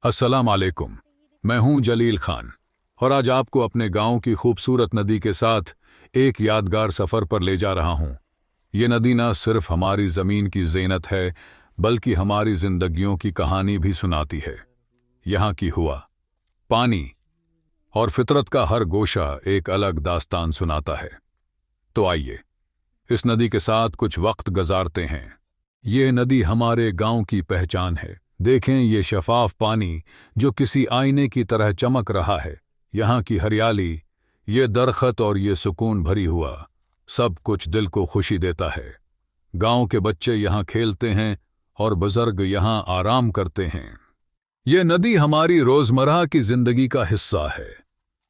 अस्सलाम वालेकुम। मैं हूं जलील खान और आज आपको अपने गांव की खूबसूरत नदी के साथ एक यादगार सफ़र पर ले जा रहा हूं। ये नदी न सिर्फ हमारी ज़मीन की ज़ीनत है बल्कि हमारी ज़िंदगियों की कहानी भी सुनाती है। यहाँ की हुआ, पानी और फितरत का हर गोशा एक अलग दास्तान सुनाता है। तो आइए इस नदी के साथ कुछ वक्त गुजारते हैं। ये नदी हमारे गांव की पहचान है। देखें ये शफाफ पानी जो किसी आईने की तरह चमक रहा है। यहाँ की हरियाली, ये दरख्त और ये सुकून भरी हुआ, सब कुछ दिल को खुशी देता है। गांव के बच्चे यहाँ खेलते हैं और बुजुर्ग यहाँ आराम करते हैं। ये नदी हमारी रोज़मर्रा की ज़िंदगी का हिस्सा है।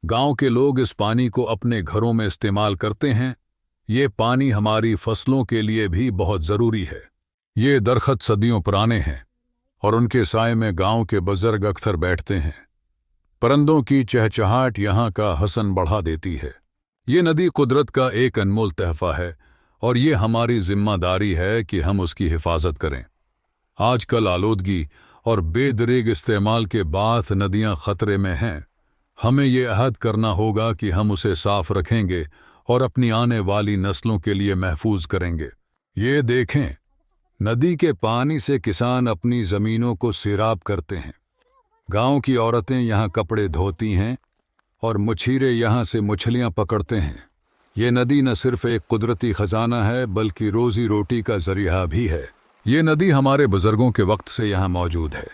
गांव के लोग इस पानी को अपने घरों में इस्तेमाल करते हैं। ये पानी हमारी फसलों के लिए भी बहुत ज़रूरी है। ये दरख्त सदियों पुराने हैं और उनके साए में गांव के बुजुर्ग अक्सर बैठते हैं। परिंदों की चहचहाट यहाँ का हसन बढ़ा देती है। ये नदी कुदरत का एक अनमोल तहफ़ा है और ये हमारी जिम्मेदारी है कि हम उसकी हिफाजत करें। आजकल आलूदगी और बेदरीग इस्तेमाल के बाद नदियाँ ख़तरे में हैं। हमें ये अहद करना होगा कि हम उसे साफ रखेंगे और अपनी आने वाली नस्लों के लिए महफूज करेंगे। ये देखें, नदी के पानी से किसान अपनी ज़मीनों को सैराब करते हैं। गांव की औरतें यहाँ कपड़े धोती हैं और मछीरे यहाँ से मछलियाँ पकड़ते हैं। ये नदी न सिर्फ एक कुदरती ख़जाना है बल्कि रोज़ी रोटी का ज़रिया भी है। ये नदी हमारे बुज़ुर्गों के वक्त से यहाँ मौजूद है।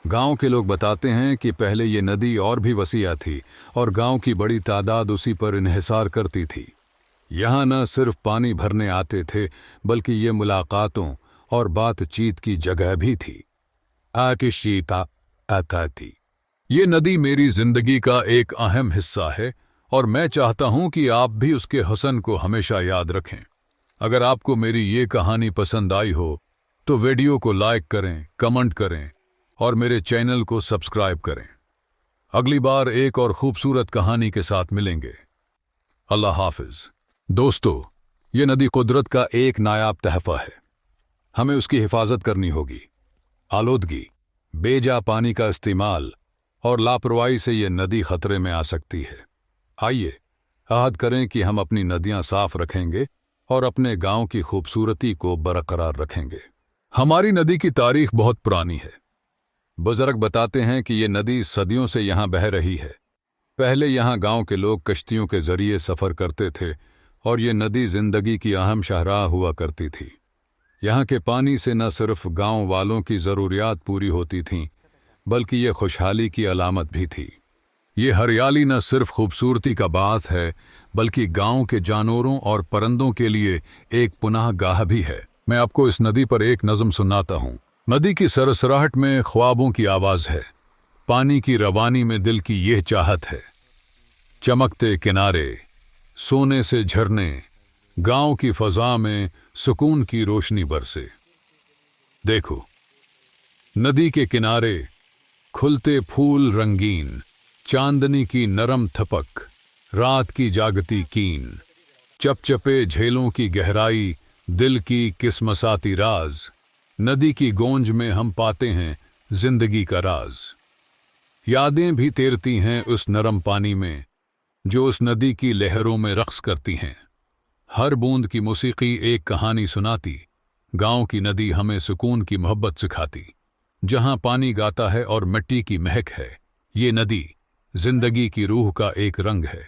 गांव के लोग बताते हैं कि पहले ये नदी और भी वसीआ थी और गांव की बड़ी तादाद उसी पर इन्हिसार करती थी। यहाँ न सिर्फ पानी भरने आते थे बल्कि ये मुलाकातों और बातचीत की जगह भी थी। आकिशीता आता थी। ये नदी मेरी जिंदगी का एक अहम हिस्सा है और मैं चाहता हूं कि आप भी उसके हुस्न को हमेशा याद रखें। अगर आपको मेरी ये कहानी पसंद आई हो तो वीडियो को लाइक करें, कमेंट करें और मेरे चैनल को सब्सक्राइब करें। अगली बार एक और खूबसूरत कहानी के साथ मिलेंगे। अल्लाह हाफिज। दोस्तों, ये नदी कुदरत का एक नायाब तहफ़ा है। हमें उसकी हिफाजत करनी होगी। आलूदगी, बेजा पानी का इस्तेमाल और लापरवाही से ये नदी खतरे में आ सकती है। आइए अहद करें कि हम अपनी नदियां साफ रखेंगे और अपने गांव की खूबसूरती को बरकरार रखेंगे। हमारी नदी की तारीख बहुत पुरानी है। बुजुर्ग बताते हैं कि ये नदी सदियों से यहाँ बह रही है। पहले यहाँ गांव के लोग कश्तियों के जरिए सफ़र करते थे और ये नदी जिंदगी की अहम शाहराह हुआ करती थी। यहाँ के पानी से न सिर्फ गांव वालों की ज़रूरियात पूरी होती थीं बल्कि ये खुशहाली की अलामत भी थी। ये हरियाली न सिर्फ खूबसूरती का बात है बल्कि गांव के जानवरों और परिंदों के लिए एक पुनाह गाह भी है। मैं आपको इस नदी पर एक नज़म सुनाता हूँ। नदी की सरसराहट में ख्वाबों की आवाज़ है। पानी की रवानी में दिल की ये चाहत है। चमकते किनारे, सोने से झरने, गांव की फ़ज़ा में सुकून की रोशनी बरसे। देखो, नदी के किनारे खुलते फूल रंगीन, चांदनी की नरम थपक, रात की जागती कीन, चपचपे झेलों की गहराई, दिल की किस्मसाती राज। नदी की गोंज में हम पाते हैं जिंदगी का राज। यादें भी तैरती हैं उस नरम पानी में जो उस नदी की लहरों में रक्स करती हैं। हर बूंद की मौसीकी एक कहानी सुनाती। गांव की नदी हमें सुकून की मोहब्बत सिखाती। जहां पानी गाता है और मिट्टी की महक है, ये नदी जिंदगी की रूह का एक रंग है।